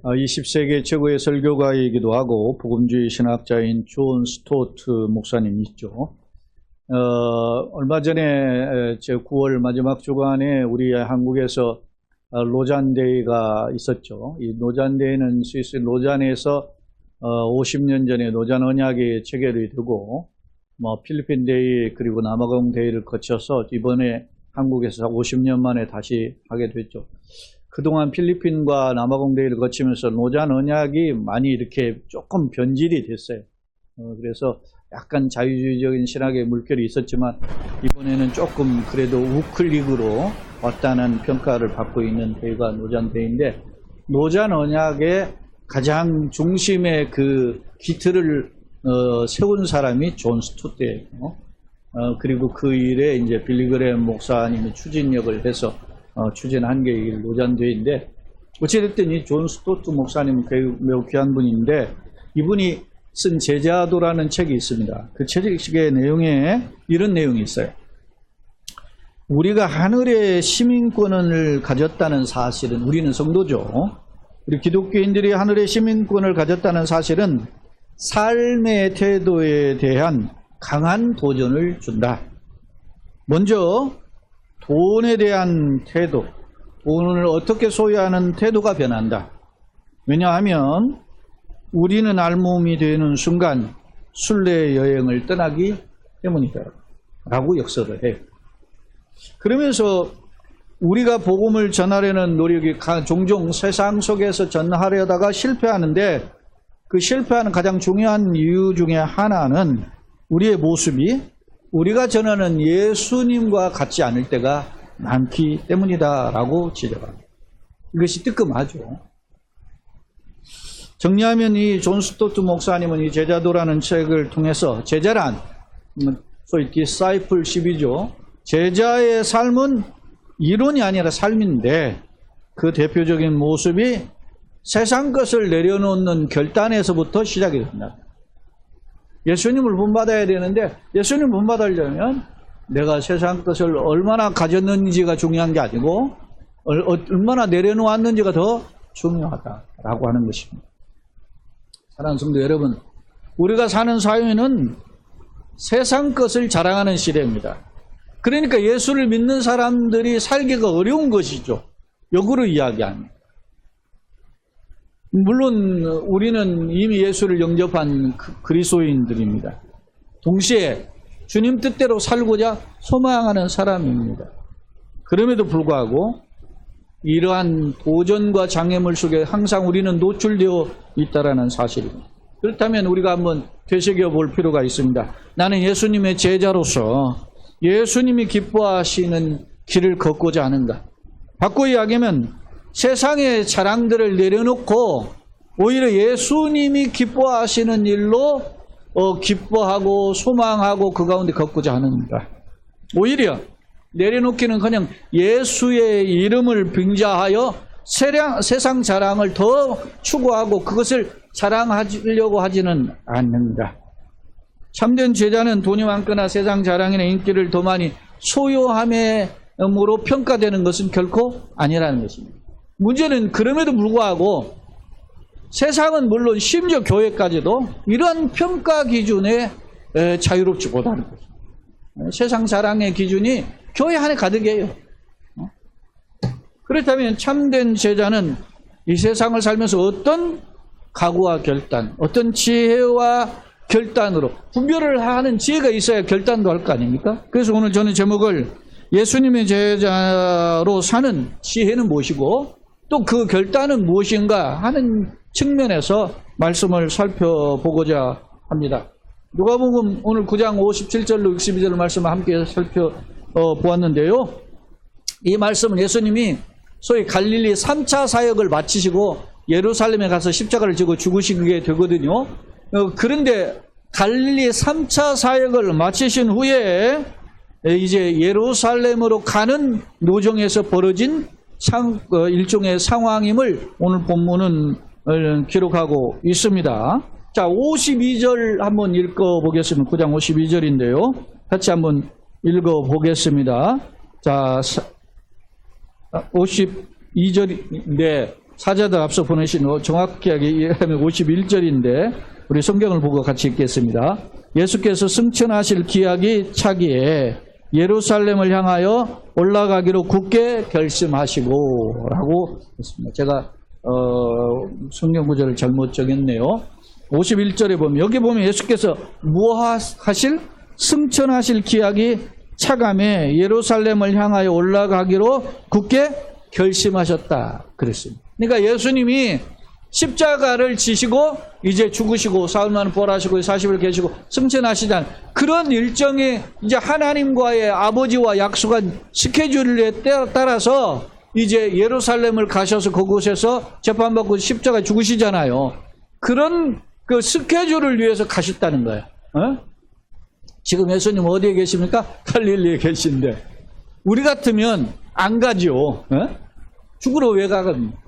20세기 최고의 설교가이기도 하고 복음주의 신학자인 존 스토트 목사님이시죠. 얼마 전에 제 9월 마지막 주간에 우리 한국에서 로잔데이가 있었죠. 이 로잔데이는 스위스 로잔에서 50년 전에 로잔 언약이 체결이 되고 필리핀 데이 그리고 남아공 데이를 거쳐서 이번에 한국에서 50년 만에 다시 하게 됐죠. 그동안 필리핀과 남아공 데이를 거치면서 로잔 언약이 많이 이렇게 조금 변질이 됐어요. 그래서 약간 자유주의적인 신학의 물결이 있었지만 이번에는 조금 그래도 우클릭으로 왔다는 평가를 받고 있는 데이가 로잔 데이인데, 로잔 언약의 가장 중심의 그 기틀을 세운 사람이 존 스토트예요. 그리고 그 일에 이제 빌리그램 목사님이 추진력을 해서 추진한 게 이 로잔 데이인데, 어찌됐든 이 존 스토트 목사님은 매우 귀한 분인데, 이분이 쓴 제자도라는 책이 있습니다. 그 책의 내용에 이런 내용이 있어요. 우리가 하늘의 시민권을 가졌다는 사실은, 우리는 성도죠. 우리 기독교인들이 하늘의 시민권을 가졌다는 사실은 삶의 태도에 대한 강한 도전을 준다. 먼저 돈에 대한 태도, 돈을 어떻게 소유하는 태도가 변한다. 왜냐하면 우리는 알몸이 되는 순간 순례 여행을 떠나기 때문이다 라고 역설을 해요. 그러면서 우리가 복음을 전하려는 노력이 종종 세상 속에서 전하려다가 실패하는데, 그 실패하는 가장 중요한 이유 중에 하나는 우리의 모습이 우리가 전하는 예수님과 같지 않을 때가 많기 때문이다 라고 지적합니다. 이것이 뜨끔하죠. 정리하면 이 존 스토트 목사님은 이 제자도라는 책을 통해서, 제자란 소위 discipleship이죠. 제자의 삶은 이론이 아니라 삶인데, 그 대표적인 모습이 세상 것을 내려놓는 결단에서부터 시작이 됩니다. 예수님을 본받아야 되는데, 예수님을 본받으려면 내가 세상 것을 얼마나 가졌는지가 중요한 게 아니고 얼마나 내려놓았는지가 더 중요하다라고 하는 것입니다. 사랑하는 성도 여러분, 우리가 사는 사회는 세상 것을 자랑하는 시대입니다. 그러니까 예수를 믿는 사람들이 살기가 어려운 것이죠. 역으로 이야기합니다. 물론 우리는 이미 예수를 영접한 그리스도인들입니다. 동시에 주님 뜻대로 살고자 소망하는 사람입니다. 그럼에도 불구하고 이러한 도전과 장애물 속에 항상 우리는 노출되어 있다는 사실입니다. 그렇다면 우리가 한번 되새겨 볼 필요가 있습니다. 나는 예수님의 제자로서 예수님이 기뻐하시는 길을 걷고자 하는가? 바꿔 이야기하면 세상의 자랑들을 내려놓고 오히려 예수님이 기뻐하시는 일로 기뻐하고 소망하고 그 가운데 걷고자 하는가? 오히려 내려놓기는 그냥 예수의 이름을 빙자하여 세상 자랑을 더 추구하고 그것을 자랑하려고 하지는 않는가? 참된 제자는 돈이 많거나 세상 자랑이나 인기를 더 많이 소유함으로 평가되는 것은 결코 아니라는 것입니다. 문제는 그럼에도 불구하고 세상은 물론 심지어 교회까지도 이러한 평가 기준에 자유롭지 못하는 것입니다. 세상 자랑의 기준이 교회 안에 가득해요. 그렇다면 참된 제자는 이 세상을 살면서 어떤 각오와 결단, 어떤 지혜와 결단으로 분별을 하는 지혜가 있어야 결단도 할 거 아닙니까? 그래서 오늘 저는 제목을 예수님의 제자로 사는 지혜는 무엇이고 또 그 결단은 무엇인가 하는 측면에서 말씀을 살펴보고자 합니다. 누가복음 오늘 9장 57절로 62절 말씀을 함께 살펴보았는데요. 이 말씀은 예수님이 소위 갈릴리 3차 사역을 마치시고 예루살렘에 가서 십자가를 지고 죽으시게 되거든요. 그런데 갈릴리 3차 사역을 마치신 후에 이제 예루살렘으로 가는 노정에서 벌어진 일종의 상황임을 오늘 본문은 기록하고 있습니다. 자, 52절 한번 읽어보겠습니다. 9장 52절인데요. 같이 한번 읽어보겠습니다. 자, 52절인데 사자들 앞서 보내신 정확하게 51절인데 우리 성경을 보고 같이 읽겠습니다. 예수께서 승천하실 기약이 차기에 예루살렘을 향하여 올라가기로 굳게 결심하시고 라고 했습니다. 제가 성경 구절을 잘못 정했네요. 51절에 보면 여기 보면 예수께서 무엇하실? 승천하실 기약이 차감에 예루살렘을 향하여 올라가기로 굳게 결심하셨다 그랬습니다. 그러니까 예수님이 십자가를 지시고 이제 죽으시고 사흘만에 부활하시고 40일 계시고 승천하시잖아요. 그런 일정이 이제 하나님과의 아버지와 약속한 스케줄에 따라서 이제 예루살렘을 가셔서 그곳에서 재판받고 십자가 죽으시잖아요. 그런 그 스케줄을 위해서 가셨다는 거예요. 지금 예수님 어디에 계십니까? 갈릴리에 계신데 우리 같으면 안 가죠. 죽으러 왜 가겠습니까?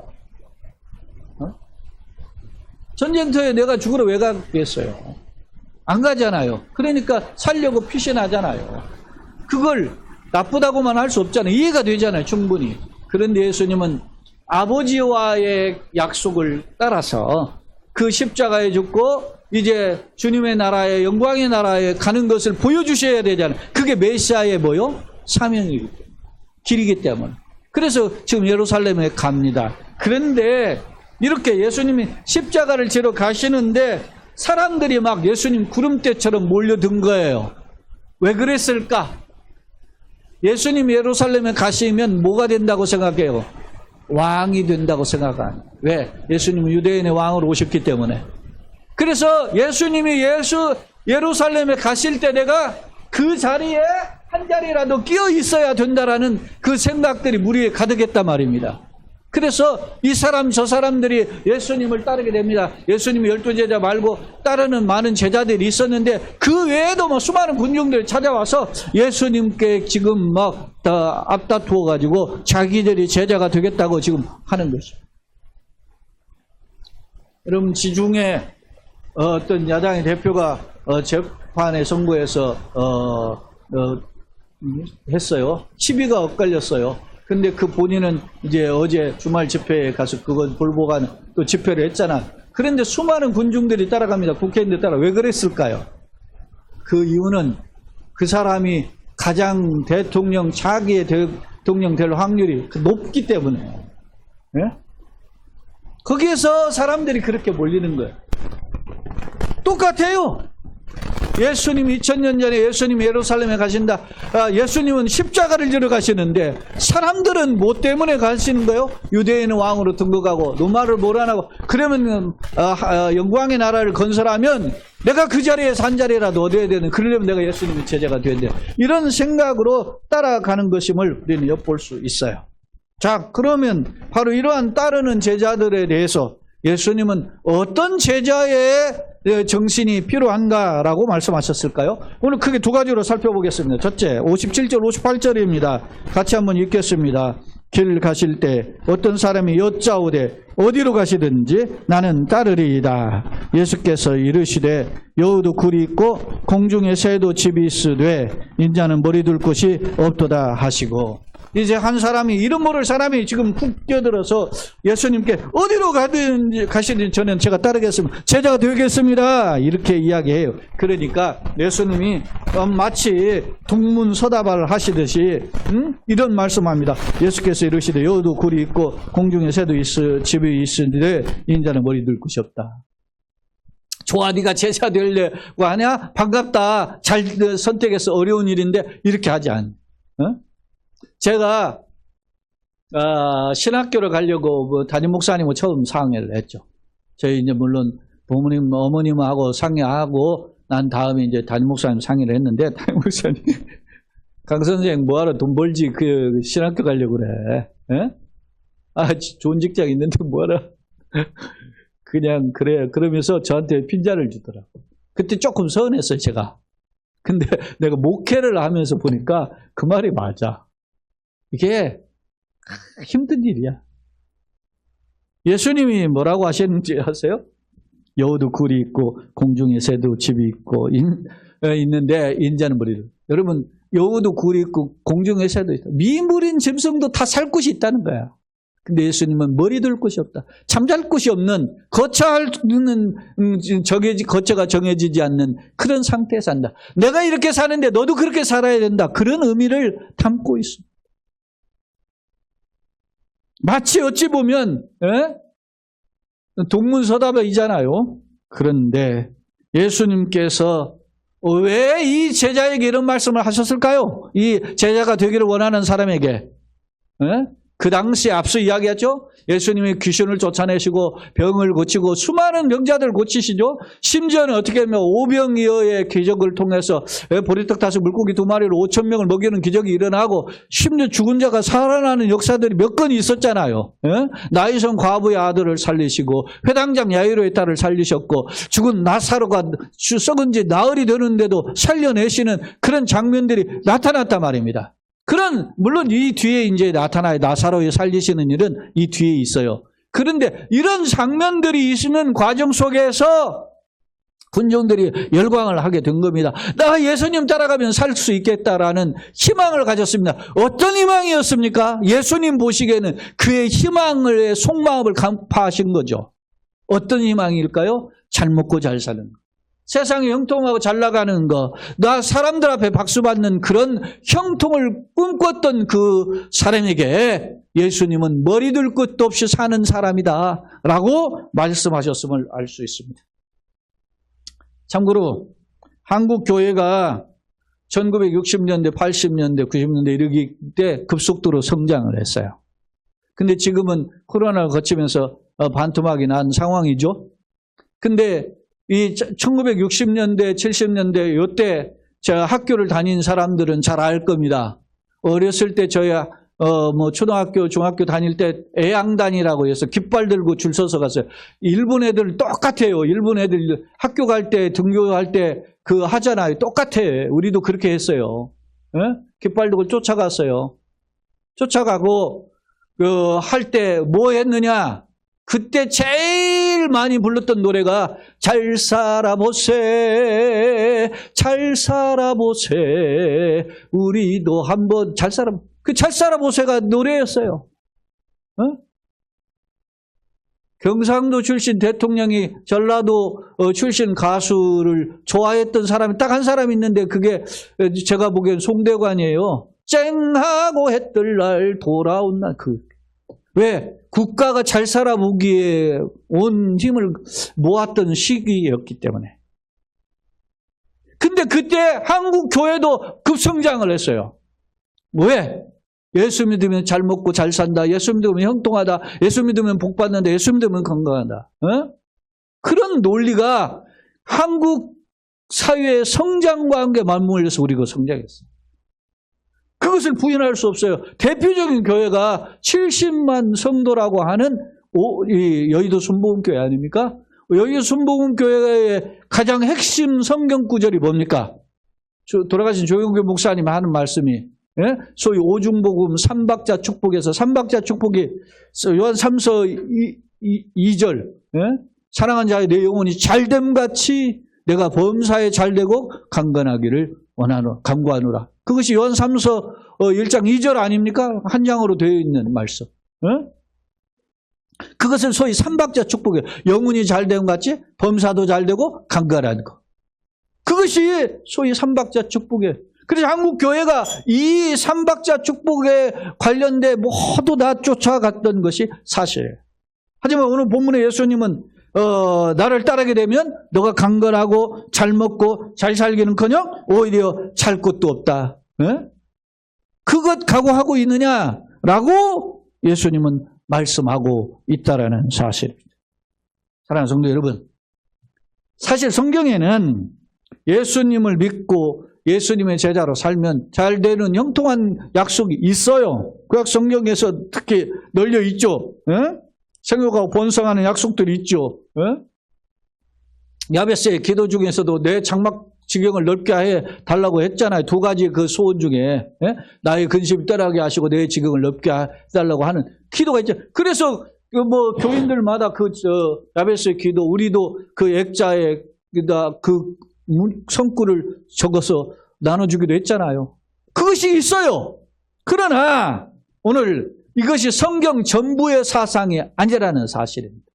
전쟁터에 내가 죽으러 왜 가겠어요? 안 가잖아요. 그러니까 살려고 피신하잖아요. 그걸 나쁘다고만 할 수 없잖아요. 이해가 되잖아요. 충분히. 그런데 예수님은 아버지와의 약속을 따라서 그 십자가에 죽고 이제 주님의 나라에 영광의 나라에 가는 것을 보여주셔야 되잖아요. 그게 메시아의 뭐요? 사명이기 때문에. 길이기 때문에. 그래서 지금 예루살렘에 갑니다. 그런데 이렇게 예수님이 십자가를 지러 가시는데 사람들이 막 예수님 구름대처럼 몰려든 거예요. 왜 그랬을까? 예수님 예루살렘에 가시면 뭐가 된다고 생각해요? 왕이 된다고 생각하는. 왜? 예수님은 유대인의 왕으로 오셨기 때문에. 그래서 예수님이 예루살렘에 가실 때 내가 그 자리에 한 자리라도 끼어 있어야 된다라는 그 생각들이 무리에 가득했단 말입니다. 그래서 이 사람 저 사람들이 예수님을 따르게 됩니다. 예수님이 12제자 말고 따르는 많은 제자들이 있었는데 그 외에도 뭐 수많은 군중들이 찾아와서 예수님께 지금 막 다 앞다투어 가지고 자기들이 제자가 되겠다고 지금 하는 것이죠. 여러분 지중해 어떤 야당의 대표가 재판에 선고해서 했어요. 시비가 엇갈렸어요. 근데 그 본인은 이제 어제 주말 집회에 가서 그건 불복한 또 집회를 했잖아. 그런데 수많은 군중들이 따라갑니다. 국회의원들 따라. 왜 그랬을까요? 그 이유는 그 사람이 가장 자기의 대통령 될 확률이 높기 때문에. 예? 거기에서 사람들이 그렇게 몰리는 거예요. 똑같아요. 예수님 2000년 전에 예수님이 예루살렘에 가신다. 예수님은 십자가를 지러 가시는데 사람들은 뭐 때문에 가시는 거예요? 유대인의 왕으로 등극하고 노마를 몰아나고 그러면 영광의 나라를 건설하면 내가 그 자리에서 한 자리라도 얻어야 되는, 그러려면 내가 예수님의 제자가 돼야 돼. 이런 생각으로 따라가는 것임을 우리는 엿볼 수 있어요. 자, 그러면 바로 이러한 따르는 제자들에 대해서 예수님은 어떤 제자의 정신이 필요한가라고 말씀하셨을까요? 오늘 크게 두 가지로 살펴보겠습니다. 첫째, 57절, 58절입니다. 같이 한번 읽겠습니다. 길 가실 때 어떤 사람이 여짜오되 어디로 가시든지 나는 따르리이다. 예수께서 이르시되 여우도 굴이 있고 공중에 새도 집이 있으되 인자는 머리 둘 곳이 없도다 하시고, 이제 한 사람이 이름 모를 사람이 지금 훅 뛰어들어서 예수님께 어디로 가시든지 저는 제가 따르겠습니다. 제자가 되겠습니다. 이렇게 이야기해요. 그러니까 예수님이 마치 동문서답을 하시듯이 이런 말씀합니다. 예수께서 이르시되 여우도 굴이 있고 공중에 새도 집이 있으되 인자는 머리 둘 곳이 없다. 좋아, 네가 제자 되려고 하냐? 반갑다. 잘 선택해서 어려운 일인데 이렇게 하지 않아. 제가 신학교를 가려고 담임 목사님하고 처음 상의를 했죠. 저희 이제 물론 부모님, 어머님하고 상의하고 난 다음에 이제 담임 목사님 상의를 했는데, 담임 목사님 강 선생 뭐하러 돈 벌지 그 신학교 가려고 그래? 좋은 직장 있는데 뭐하러? 그냥 그래. 그러면서 저한테 핀잔을 주더라고. 그때 조금 서운했어요, 제가. 근데 내가 목회를 하면서 보니까 그 말이 맞아. 이게 힘든 일이야. 예수님이 뭐라고 하셨는지 아세요? 여우도 굴이 있고 공중에 새도 집이 있고 있는데 인자는 머리를. 여러분, 여우도 굴이 있고 공중에 새도 있다. 미물인 짐승도 다 살 곳이 있다는 거야. 근데 예수님은 머리 둘 곳이 없다. 잠잘 곳이 없는, 거처하는 거처가 정해지지 않는 그런 상태에 산다. 내가 이렇게 사는데 너도 그렇게 살아야 된다. 그런 의미를 담고 있습니다. 마치 어찌 보면 동문서답이잖아요. 그런데 예수님께서 왜 이 제자에게 이런 말씀을 하셨을까요? 이 제자가 되기를 원하는 사람에게. 그 당시에 앞서 이야기했죠. 예수님이 귀신을 쫓아내시고 병을 고치고 수많은 병자들을 고치시죠. 심지어는 어떻게 하면 오병이어의 기적을 통해서 보리떡 5 물고기 2마리로 5,000명을 먹이는 기적이 일어나고 심지어 죽은 자가 살아나는 역사들이 몇 건 있었잖아요. 나이선 과부의 아들을 살리시고 회당장 야이로의 딸을 살리셨고 죽은 나사로가 썩은 지 나흘이 되는데도 살려내시는 그런 장면들이 나타났단 말입니다. 물론 이 뒤에 이제 나타나요. 나사로를 살리시는 일은 이 뒤에 있어요. 그런데 이런 장면들이 있는 과정 속에서 군중들이 열광을 하게 된 겁니다. 나 예수님 따라가면 살 수 있겠다라는 희망을 가졌습니다. 어떤 희망이었습니까? 예수님 보시기에는 그의 희망의 속마음을 간파하신 거죠. 어떤 희망일까요? 잘 먹고 잘 사는 거. 세상에 형통하고 잘 나가는 거, 나 사람들 앞에 박수 받는 그런 형통을 꿈꿨던 그 사람에게 예수님은 머리 둘 끝도 없이 사는 사람이다 라고 말씀하셨음을 알 수 있습니다. 참고로 한국 교회가 1960년대, 80년대, 90년대 이르기 때 급속도로 성장을 했어요. 근데 지금은 코로나를 거치면서 반토막이 난 상황이죠. 근데 이 1960년대, 70년대 요때 제가 학교를 다닌 사람들은 잘 알 겁니다. 어렸을 때 저야 초등학교, 중학교 다닐 때 애양단이라고 해서 깃발 들고 줄 서서 갔어요. 일본 애들 똑같아요. 일본 애들 학교 갈 때, 등교할 때 그 하잖아요. 똑같아. 우리도 그렇게 했어요. 깃발 들고 쫓아갔어요. 쫓아가고 할 때 뭐 했느냐? 그때 제일 많이 불렀던 노래가 잘 살아보세, 잘 살아보세, 우리도 한번 잘 살아보세가 노래였어요. 경상도 출신 대통령이 전라도 출신 가수를 좋아했던 사람이 딱 한 사람 있는데 그게 제가 보기엔 송대관이에요. 쨍하고 해뜰 날 돌아온 날 왜? 국가가 잘 살아보기에 온 힘을 모았던 시기였기 때문에. 근데 그때 한국 교회도 급성장을 했어요. 왜? 예수 믿으면 잘 먹고 잘 산다. 예수 믿으면 형통하다. 예수 믿으면 복 받는다. 예수 믿으면 건강하다. 그런 논리가 한국 사회의 성장과 함께 맞물려서 우리가 성장했어요. 그것을 부인할 수 없어요. 대표적인 교회가 70만 성도라고 하는 여의도 순복음교회 아닙니까? 여의도 순복음교회의 가장 핵심 성경 구절이 뭡니까? 돌아가신 조영규 목사님 하는 말씀이 소위 오중복음 삼박자 축복에서 삼박자 축복이 요한 3서 2절 사랑하는 자의 내 영혼이 잘됨같이 내가 범사에 잘되고 강건하기를 간구하노라. 그것이 요한 3서 1장 2절 아닙니까? 한 장으로 되어 있는 말씀. 그것을 소위 삼박자 축복이에요. 영혼이 잘됨 같이 범사도 잘되고 강건한 것. 그것이 소위 삼박자 축복이에요. 그래서 한국 교회가 이 삼박자 축복에 관련된 모두 다 쫓아갔던 것이 사실이에요. 하지만 오늘 본문의 예수님은 나를 따르게 되면 너가 강건하고 잘 먹고 잘 살기는커녕 오히려 살 것도 없다. 그것 각오하고 있느냐라고 예수님은 말씀하고 있다라는 사실입니다. 사랑하는 성도 여러분, 사실 성경에는 예수님을 믿고 예수님의 제자로 살면 잘 되는 형통한 약속이 있어요. 구약 성경에서 특히 널려 있죠. 생육하고 번성하는 약속들이 있죠. 야베스의 기도 중에서도 내 장막 지경을 넓게 해 달라고 했잖아요. 2가지 그 소원 중에 나의 근심을 떠나게 하시고 내 지경을 넓게 해 달라고 하는 기도가 있죠. 그래서 교인들마다 야베스의 기도, 우리도 그 액자에 그 성구를 적어서 나눠주기도 했잖아요. 그것이 있어요. 그러나 오늘 이것이 성경 전부의 사상이 아니라는 사실입니다.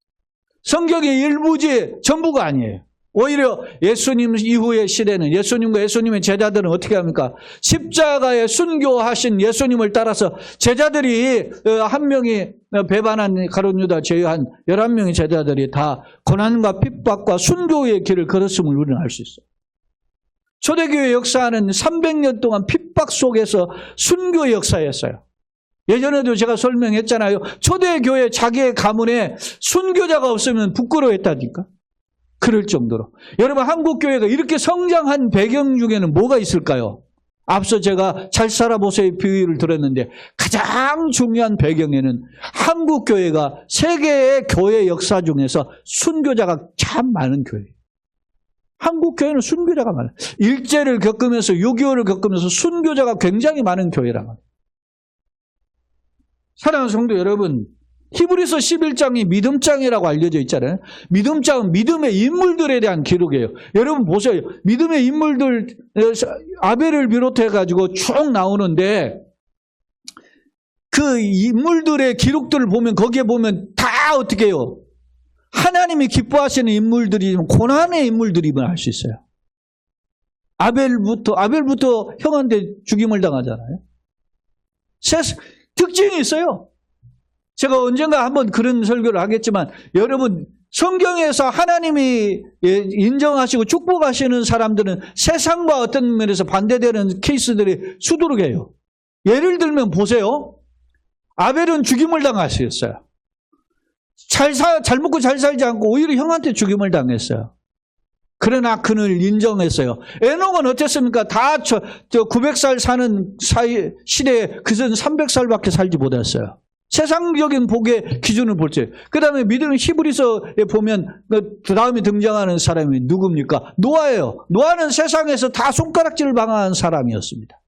성경의 일부지 전부가 아니에요. 오히려 예수님 이후의 시대는 예수님과 예수님의 제자들은 어떻게 합니까? 십자가에 순교하신 예수님을 따라서 제자들이 한 명이 배반한 가룟 유다 제외한 11명의 제자들이 다 고난과 핍박과 순교의 길을 걸었음을 우리는 알 수 있어요. 초대교회 역사는 300년 동안 핍박 속에서 순교의 역사였어요. 예전에도 제가 설명했잖아요. 초대교회 자기의 가문에 순교자가 없으면 부끄러워했다니까. 그럴 정도로. 여러분, 한국교회가 이렇게 성장한 배경 중에는 뭐가 있을까요? 앞서 제가 잘 살아보세요 비유를 들었는데 가장 중요한 배경에는 한국교회가 세계의 교회 역사 중에서 순교자가 참 많은 교회예요. 한국교회는 순교자가 많아요. 일제를 겪으면서 6.25를 겪으면서 순교자가 굉장히 많은 교회란 말이에요. 사랑하는 성도 여러분, 히브리서 11장이 믿음장이라고 알려져 있잖아요. 믿음장은 믿음의 인물들에 대한 기록이에요. 여러분 보세요. 믿음의 인물들, 아벨을 비롯해가지고 쭉 나오는데 그 인물들의 기록들을 보면 거기에 보면 다 어떻게 해요? 하나님이 기뻐하시는 인물들이면 고난의 인물들임을 알 수 있어요. 아벨부터 형한테 죽임을 당하잖아요. 특징이 있어요. 제가 언젠가 한번 그런 설교를 하겠지만 여러분 성경에서 하나님이 인정하시고 축복하시는 사람들은 세상과 어떤 면에서 반대되는 케이스들이 수두룩해요. 예를 들면 보세요. 아벨은 죽임을 당하셨어요. 잘 먹고 잘 살지 않고 오히려 형한테 죽임을 당했어요. 그러나 그를 인정했어요. 에녹은 어땠습니까? 다 900살 사는 시대에 그전 300살밖에 살지 못했어요. 세상적인 복의 기준을 볼 때. 그 다음에 믿음 히브리서에 보면 그 다음에 등장하는 사람이 누굽니까? 노아예요. 노아는 세상에서 다 손가락질을 방한 사람이었습니다.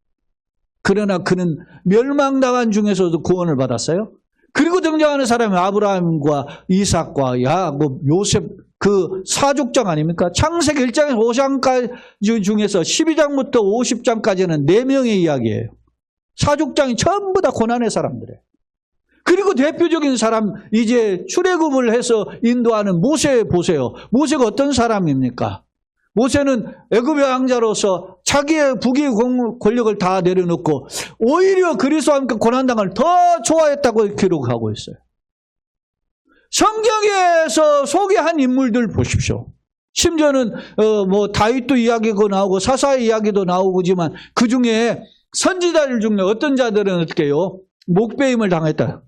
그러나 그는 멸망당한 중에서도 구원을 받았어요. 그리고 등장하는 사람이 아브라함과 이삭과 야곱, 요셉 그 사족장 아닙니까? 창세기 1장에서 5장까지 중에서 12장부터 50장까지는 4명의 이야기예요. 사족장이 전부 다 고난의 사람들이에요. 그리고 대표적인 사람 이제 출애굽을 해서 인도하는 모세 보세요. 모세가 어떤 사람입니까? 모세는 애굽의 왕자로서 자기의 부귀 권력을 다 내려놓고 오히려 그리스도와 함께 고난당을 더 좋아했다고 기록하고 있어요. 성경에서 소개한 인물들 보십시오. 심지어는 다윗도 이야기가 나오고 사사의 이야기도 나오지만 그 중에 선지자들 중에 어떤 자들은 어떻게 해요? 목베임을 당했다.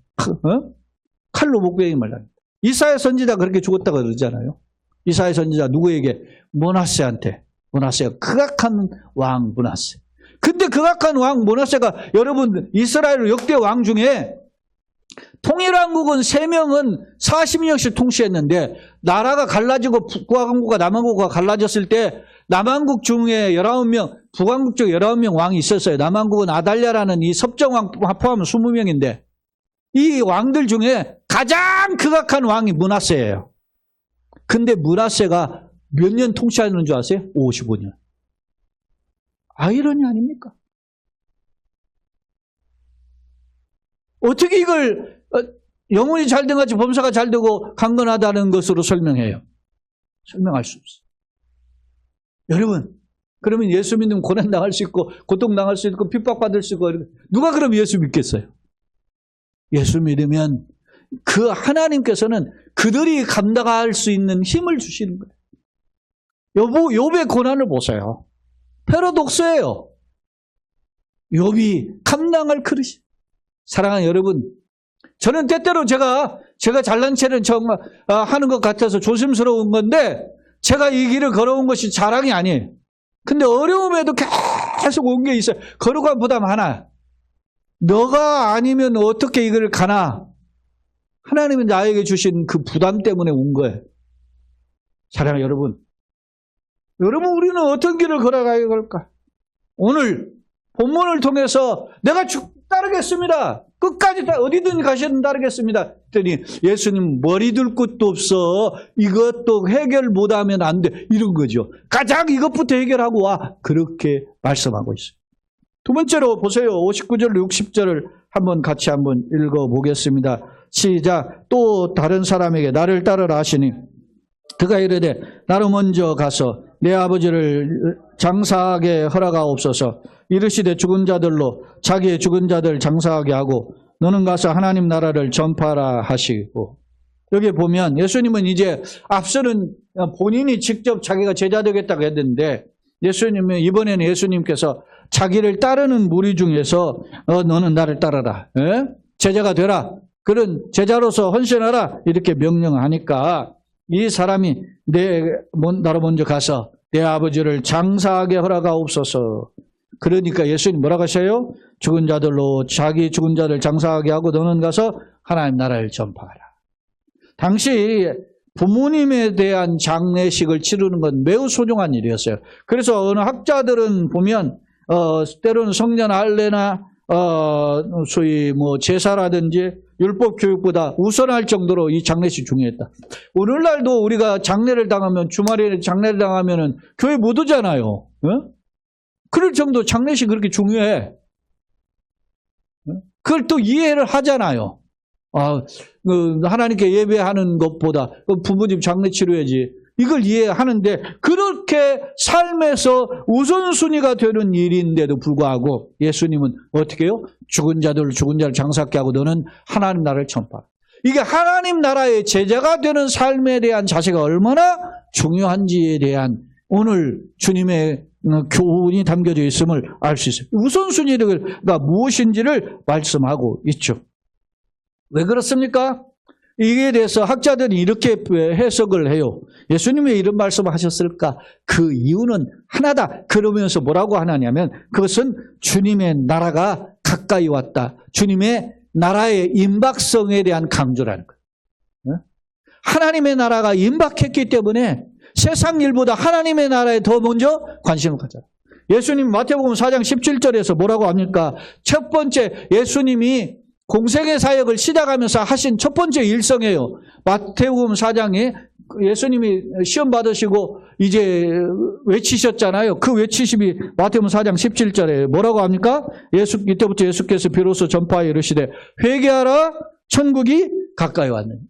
칼로 목베임을 당했다. 이사야 선지자 그렇게 죽었다고 그러잖아요. 이사야 선지자 누구에게? 므낫세한테. 므낫세가 극악한 왕 므낫세. 근데 극악한 왕 므낫세가 여러분 이스라엘 역대 왕 중에 통일왕국은 3명은 40년씩 통치했는데 나라가 갈라지고 북왕국과 남왕국과 갈라졌을 때 남왕국 중에 19명, 북왕국 중에 19명 왕이 있었어요. 남왕국은 아달랴라는 이 섭정왕 포함하면 20명인데 이 왕들 중에 가장 극악한 왕이 므낫세예요. 근데 므낫세가 몇 년 통치하는 줄 아세요? 55년. 아이러니 아닙니까? 어떻게 이걸 영혼이 잘된 같이 범사가 잘되고 강건하다는 것으로 설명해요? 설명할 수 없어요. 여러분, 그러면 예수 믿으면 고난당할 수 있고 고통당할 수 있고 핍박받을 수 있고 누가 그럼 예수 믿겠어요? 예수 믿으면 그 하나님께서는 그들이 감당할 수 있는 힘을 주시는 거예요. 욥의 고난을 보세요. 패러독스예요. 욥이 감당할 그릇이. 사랑하는 여러분, 저는 때때로 제가 잘난 체를 정말 하는 것 같아서 조심스러운 건데 제가 이 길을 걸어온 것이 자랑이 아니에요. 근데 어려움에도 계속 온 게 있어요. 거룩한 부담 하나. 너가 아니면 어떻게 이 길을 가나? 하나님이 나에게 주신 그 부담 때문에 온 거예요. 사랑하는 여러분, 우리는 어떤 길을 걸어가야 할까? 오늘 본문을 통해서 내가 따르겠습니다. 끝까지 어디든 가시든 따르겠습니다. 그랬더니 예수님 머리 둘 곳도 없어. 이것도 해결 못하면 안 돼. 이런 거죠. 가장 이것부터 해결하고 와. 그렇게 말씀하고 있어요. 두 번째로 보세요. 59절 60절을 한번 같이 한번 읽어보겠습니다. 시작. 또 다른 사람에게 나를 따르라 하시니 그가 이르되 나로 먼저 가서 내 아버지를 장사하게 허락하옵소서. 이르시되 죽은 자들로 자기의 죽은 자들 장사하게 하고 너는 가서 하나님 나라를 전파하라 하시고. 여기 보면 예수님은 이제 앞서는 본인이 직접 자기가 제자 되겠다고 했는데 예수님은 이번에는 예수님께서 자기를 따르는 무리 중에서 너는 나를 따르라. 제자가 되라. 그런 제자로서 헌신하라. 이렇게 명령하니까 이 사람이 나로 먼저 가서 내 아버지를 장사하게 허락하옵소서. 그러니까 예수님 뭐라고 하셔요? 죽은 자들로 자기 죽은 자들 장사하게 하고 너는 가서 하나님 나라를 전파하라. 당시 부모님에 대한 장례식을 치르는 건 매우 소중한 일이었어요. 그래서 어느 학자들은 보면 때로는 성전 할례나 소위 뭐 제사라든지 율법 교육보다 우선할 정도로 이 장례식 중요했다. 오늘날도 우리가 장례를 당하면 주말에 장례를 당하면은 교회 못 오잖아요. 그럴 정도 장례식 그렇게 중요해. 그걸 또 이해를 하잖아요. 하나님께 예배하는 것보다 부모님 장례 치료해야지. 이걸 이해하는데 그렇게 삶에서 우선순위가 되는 일인데도 불구하고 예수님은 어떻게 해요? 죽은 자들 장사케 하고 너는 하나님 나라를 전파하라. 이게 하나님 나라의 제자가 되는 삶에 대한 자세가 얼마나 중요한지에 대한 오늘 주님의 교훈이 담겨져 있음을 알 수 있어요. 우선순위가 무엇인지를 말씀하고 있죠. 왜 그렇습니까? 이에 대해서 학자들이 이렇게 해석을 해요. 예수님이 이런 말씀을 하셨을까? 그 이유는 하나다. 그러면서 뭐라고 하냐면 그것은 주님의 나라가 가까이 왔다. 주님의 나라의 임박성에 대한 강조라는 거예요. 하나님의 나라가 임박했기 때문에 세상 일보다 하나님의 나라에 더 먼저 관심을 가져요. 예수님 마태복음 4장 17절에서 뭐라고 합니까? 첫 번째 예수님이 공생의 사역을 시작하면서 하신 첫 번째 일성이에요. 마태복음 4장에 예수님이 시험 받으시고 이제 외치셨잖아요. 그 외치심이 마태복음 4장 17절에 뭐라고 합니까? 이때부터 예수께서 비로소 전파하여 이르시되 회개하라 천국이 가까이 왔느니라.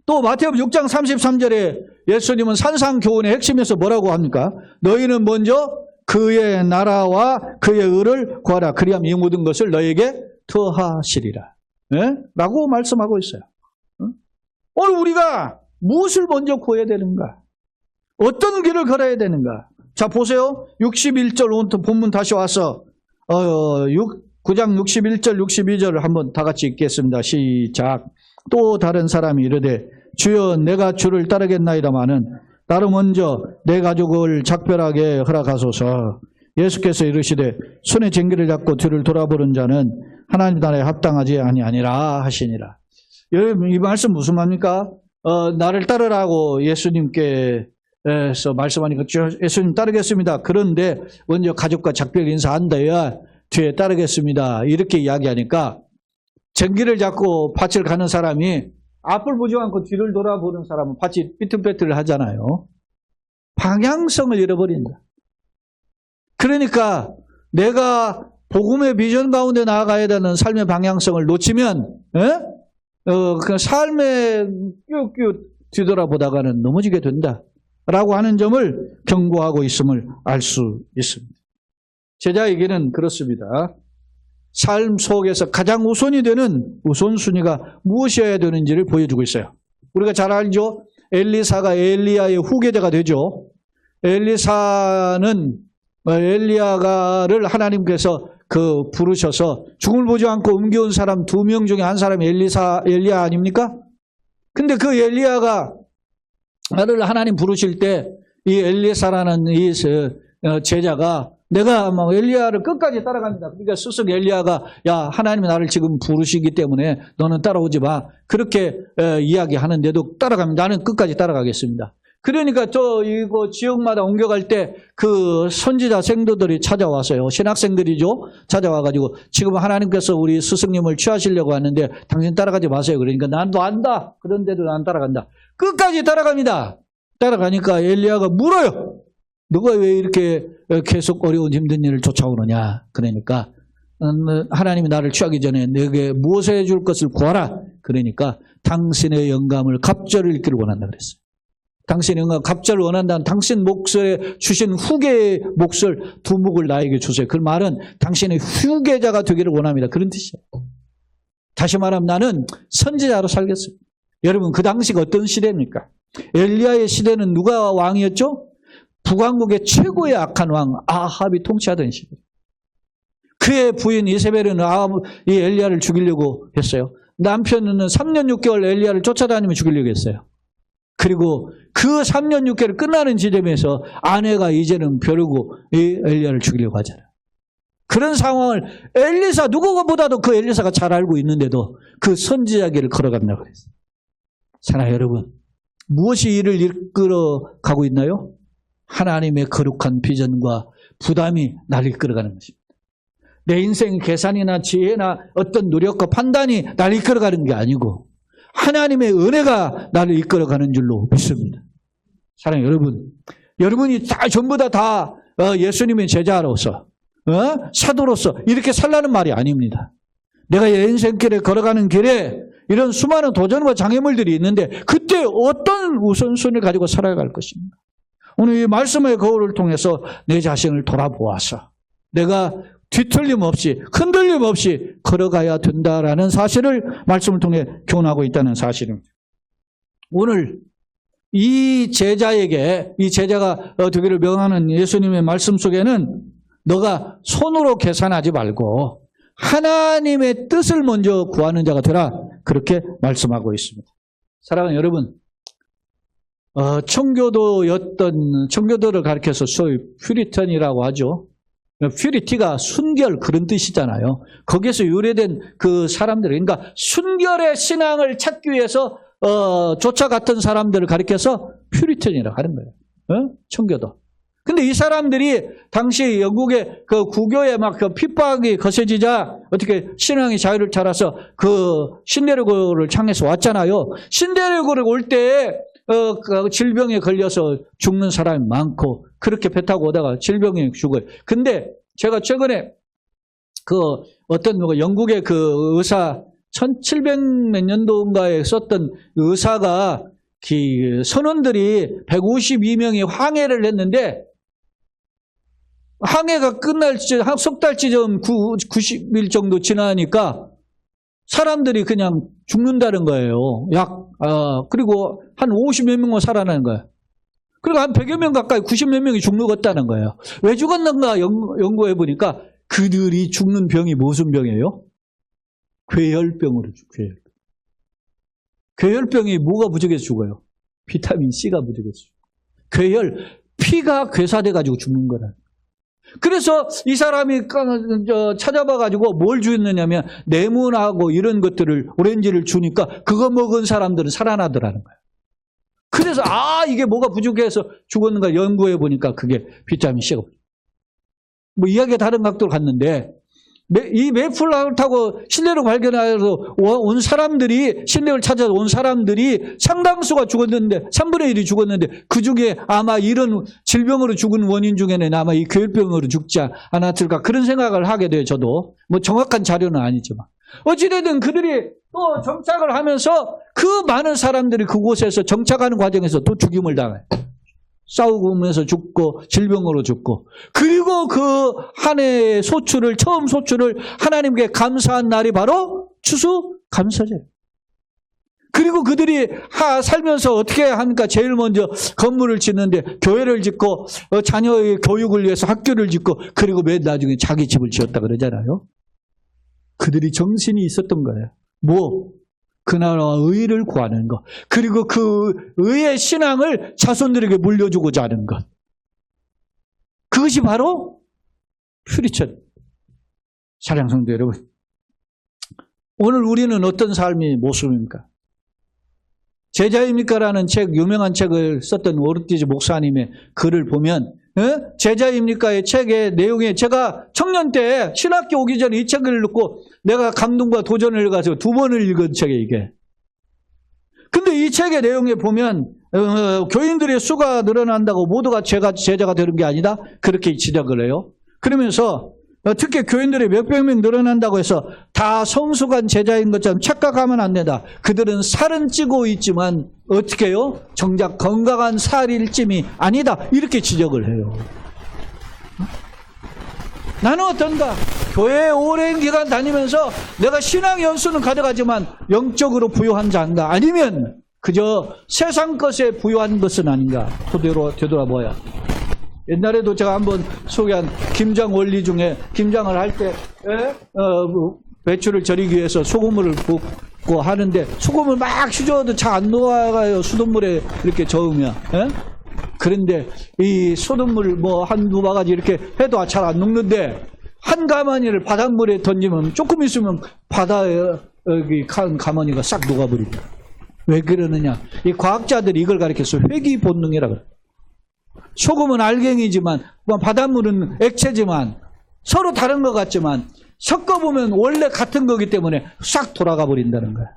또 마태복음 6장 33절에 예수님은 산상교훈의 핵심에서 뭐라고 합니까? 너희는 먼저 그의 나라와 그의 의를 구하라. 그리하면 이 모든 것을 너에게 더하시리라. 라고 말씀하고 있어요. 오늘 우리가 무엇을 먼저 구해야 되는가? 어떤 길을 걸어야 되는가? 자, 보세요. 61절 오늘 본문 다시 와서 9장 61절 62절을 한번 다 같이 읽겠습니다. 시작. 또 다른 사람이 이르되 주여 내가 주를 따르겠나이다마는 나로 먼저 내 가족을 작별하게 허락하소서. 예수께서 이르시되 손에 쟁기를 잡고 뒤를 돌아보는 자는 하나님 나라에 합당하지 아니하니라 하시니라. 이 말씀 무슨 말입니까? 나를 따르라고 예수님께서 말씀하니까 예수님 따르겠습니다. 그런데 먼저 가족과 작별 인사한다야 뒤에 따르겠습니다. 이렇게 이야기하니까 쟁기를 잡고 밭을 가는 사람이 앞을 보지 않고 뒤를 돌아보는 사람은 밭이 삐뚤빼뚤 하잖아요. 방향성을 잃어버린다. 그러니까 내가 복음의 비전 가운데 나아가야 되는 삶의 방향성을 놓치면 그 삶에 끼웃끼웃 뒤돌아보다가는 넘어지게 된다라고 하는 점을 경고하고 있음을 알 수 있습니다. 제자에게는 그렇습니다. 삶 속에서 가장 우선이 되는 우선순위가 무엇이어야 되는지를 보여주고 있어요. 우리가 잘 알죠? 엘리사가 엘리야의 후계자가 되죠. 엘리야가를 하나님께서 부르셔서 죽음을 보지 않고 옮겨온 사람 2명 중에 한 사람이 엘리야 아닙니까? 근데 그 엘리야가 나를 하나님 부르실 때 이 엘리사라는 이 제자가 내가 엘리야를 끝까지 따라갑니다. 그러니까 스승 엘리야가 야 하나님이 나를 지금 부르시기 때문에 너는 따라오지 마. 그렇게 이야기하는데도 따라갑니다. 나는 끝까지 따라가겠습니다. 그러니까 이거 지역마다 옮겨갈 때 그 선지자 생도들이 찾아왔어요. 신학생들이죠. 찾아와가지고 지금 하나님께서 우리 스승님을 취하시려고 하는데 당신 따라가지 마세요. 그러니까 난도 안다. 그런데도 난 따라간다. 끝까지 따라갑니다. 따라가니까 엘리야가 물어요. 너가 왜 이렇게 계속 어려운 힘든 일을 쫓아오느냐. 그러니까 하나님이 나를 취하기 전에 내게 무엇을 해줄 것을 구하라. 그러니까 당신의 영감을 갑절을 읽기를 원한다 그랬어요. 당신의 영감 갑절을 원한다는 당신 몫에 주신 후계의 몫을 두 몫을 나에게 주세요. 그 말은 당신의 후계자가 되기를 원합니다. 그런 뜻이에요. 다시 말하면 나는 선지자로 살겠습니다. 여러분 그 당시가 어떤 시대입니까? 엘리야의 시대는 누가 왕이었죠? 북왕국의 최고의 악한 왕 아합이 통치하던 시대. 그의 부인 이세벨은 이 엘리야를 죽이려고 했어요. 남편은 3년 6개월 엘리야를 쫓아다니며 죽이려고 했어요. 그리고 그 3년 6개월 끝나는 지점에서 아내가 이제는 벼르고 이 엘리야를 죽이려고 하잖아요. 그런 상황을 엘리사 누구보다도 그 엘리사가 잘 알고 있는데도 그 선지자 길을 걸어간다고 그랬어요. 사랑하는 여러분, 무엇이 이를 이끌어가고 있나요? 하나님의 거룩한 비전과 부담이 나를 이끌어가는 것입니다. 내 인생 계산이나 지혜나 어떤 노력과 판단이 나를 이끌어가는 게 아니고 하나님의 은혜가 나를 이끌어가는 줄로 믿습니다. 사랑하는 여러분, 여러분이 전부 다 예수님의 제자로서 사도로서 이렇게 살라는 말이 아닙니다. 내가 인생길에 걸어가는 길에 이런 수많은 도전과 장애물들이 있는데 그때 어떤 우선순위를 가지고 살아갈 것입니까? 오늘 이 말씀의 거울을 통해서 내 자신을 돌아보아서 내가 뒤틀림 없이 흔들림 없이 걸어가야 된다라는 사실을 말씀을 통해 교훈하고 있다는 사실입니다. 오늘 이 제자가 되기를 명하는 예수님의 말씀 속에는 너가 손으로 계산하지 말고 하나님의 뜻을 먼저 구하는 자가 되라 그렇게 말씀하고 있습니다. 사랑하는 여러분, 청교도를 가리켜서 소위 퓨리턴이라고 하죠. 퓨리티가 순결 그런 뜻이잖아요. 거기에서 유래된 그 사람들, 그러니까 순결의 신앙을 찾기 위해서 쫓아갔던 사람들을 가리켜서 퓨리턴이라고 하는 거예요. 청교도. 근데 이 사람들이 당시 영국의 그 구교에 막 그 핍박이 거세지자 어떻게 신앙의 자유를 찾아서 그 신데레고를 향해서 왔잖아요. 신데레고를 올 때 그 질병에 걸려서 죽는 사람이 많고 그렇게 배 타고 오다가 질병에 죽어요. 근데 제가 최근에 그 어떤 영국의 그 의사 1700몇 년도인가에 썼던 의사가 선원들이 152명이 항해를 했는데 항해가 끝날 석 달쯤 90일 정도 지나니까 사람들이 그냥 죽는다는 거예요. 그리고 한 50몇 명은 살아나는 거예요. 그리고 한 100여 명 가까이 90몇 명이 죽었다는 거예요. 왜 죽었는가 연구해 보니까 그들이 죽는 병이 무슨 병이에요? 괴혈병으로 죽어요. 괴혈병이 뭐가 부족해서 죽어요? 비타민 C가 부족해서. 피가 괴사돼가지고 죽는 거라. 그래서 이 사람이 찾아봐가지고 뭘 주었느냐면 레몬하고 이런 것들을 오렌지를 주니까 그거 먹은 사람들은 살아나더라는 거예요. 그래서 이게 뭐가 부족해서 죽었는가 연구해 보니까 그게 비타민 C가 뭐 이야기가 다른 각도로 갔는데 이 메이플을 타고 신뢰를 발견해서 온 사람들이 신뢰를 찾아서 온 사람들이 상당수가 죽었는데 3분의 1이 죽었는데 그중에 아마 이런 질병으로 죽은 원인 중에는 아마 이 괴혈병으로 죽지 않았을까 그런 생각을 하게 돼요. 저도 뭐 정확한 자료는 아니지만 어찌되든 그들이 또 정착을 하면서 그 많은 사람들이 그곳에서 정착하는 과정에서 또 죽임을 당해요. 싸우면서 죽고 질병으로 죽고 그리고 그 한 해의 처음 소출을 하나님께 감사한 날이 바로 추수감사절. 그리고 그들이 살면서 어떻게 합니까? 제일 먼저 건물을 짓는데 교회를 짓고 자녀의 교육을 위해서 학교를 짓고 그리고 맨 나중에 자기 집을 지었다 그러잖아요. 그들이 정신이 있었던 거예요. 그 나라와 의를 구하는 것. 그리고 그 의의 신앙을 자손들에게 물려주고자 하는 것. 그것이 바로 퓨리천. 사랑하는 성도 여러분. 오늘 우리는 어떤 삶이 모습입니까? 제자입니까? 라는 유명한 책을 썼던 오르티즈 목사님의 글을 보면 제자입니까의 책의 내용에 제가 청년 때 신학교 오기 전에 이 책을 읽고 내가 감동과 도전을 가지고 2번을 읽은 책이에요, 이게. 근데 이 책의 내용에 보면 교인들의 수가 늘어난다고 모두가 제자가 되는 게 아니다? 그렇게 지적을 해요. 그러면서 특히 교인들이 몇백 명 늘어난다고 해서 다 성숙한 제자인 것처럼 착각하면 안 된다. 그들은 살은 찌고 있지만 어떻게 해요? 정작 건강한 살일쯤이 아니다. 이렇게 지적을 해요. 나는 어떤가? 교회에 오랜 기간 다니면서 내가 신앙 연수는 가져가지만 영적으로 부유한 자인가? 아니면 그저 세상 것에 부유한 것은 아닌가? 되돌아보아야. 옛날에도 제가 한번 소개한 김장 원리 중에 김장을 할 때 배추를 절이기 위해서 소금물을 붓고 하는데 소금을 막 휘저어도 잘 안 녹아가요. 수돗물에 이렇게 저으면. 그런데 이 소금물 뭐 한두 바가지 이렇게 해도 잘 안 녹는데 한 가마니를 바닷물에 던지면 조금 있으면 바다에 여기 가마니가 싹 녹아버립니다. 왜 그러느냐? 이 과학자들이 이걸 가리켜서 회귀 본능이라고 해요. 소금은 알갱이지만 바닷물은 액체지만 서로 다른 것 같지만 섞어보면 원래 같은 거기 때문에 싹 돌아가 버린다는 거예요.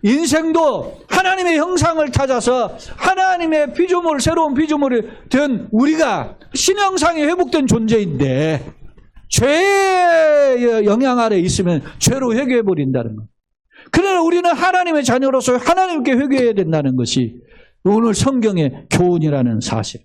인생도 하나님의 형상을 찾아서 하나님의 피조물, 새로운 피조물이 된 우리가 신형상이 회복된 존재인데 죄의 영향 아래 있으면 죄로 회개해버린다는 거예요. 그러나 우리는 하나님의 자녀로서 하나님께 회개해야 된다는 것이 오늘 성경의 교훈이라는 사실.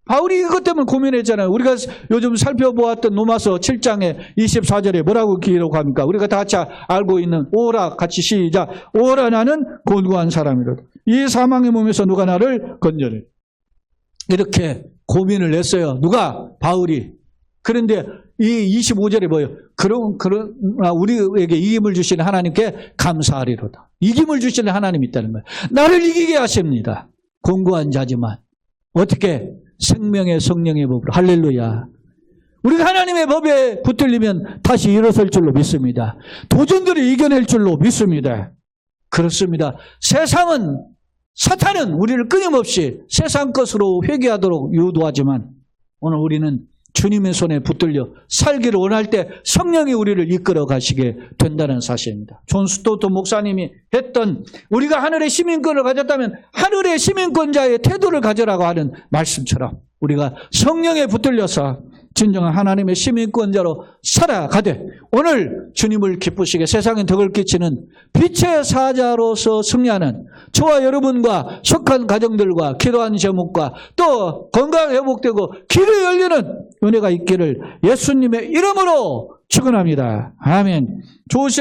바울이 이것 때문에 고민했잖아요. 우리가 요즘 살펴보았던 로마서 7장의 24절에 뭐라고 기록합니까? 우리가 다 같이 알고 있는 오라, 같이 시작. 오라 나는 곤고한 사람이로다. 이 사망의 몸에서 누가 나를 건져내. 이렇게 고민을 했어요. 누가? 바울이. 그런데 이 25절에 뭐예요? 그러나 우리에게 이김을 주시는 하나님께 감사하리로다. 이김을 주시는 하나님이 있다는 거예요. 나를 이기게 하십니다. 곤고한 자지만 어떻게? 생명의 성령의 법으로. 할렐루야. 우리가 하나님의 법에 붙들리면 다시 일어설 줄로 믿습니다. 도전들을 이겨낼 줄로 믿습니다. 그렇습니다. 사탄은 우리를 끊임없이 세상 것으로 회개하도록 유도하지만 오늘 우리는 주님의 손에 붙들려 살기를 원할 때 성령이 우리를 이끌어 가시게 된다는 사실입니다. 존 스토트 목사님이 했던 우리가 하늘의 시민권을 가졌다면 하늘의 시민권자의 태도를 가져라고 하는 말씀처럼 우리가 성령에 붙들려서 진정한 하나님의 시민권자로 살아가되 오늘 주님을 기쁘시게 세상에 덕을 끼치는 빛의 사자로서 승리하는 저와 여러분과 속한 가정들과 기도한 제목과 또 건강 회복되고 길이 열리는 은혜가 있기를 예수님의 이름으로 축원합니다. 아멘. 좋으신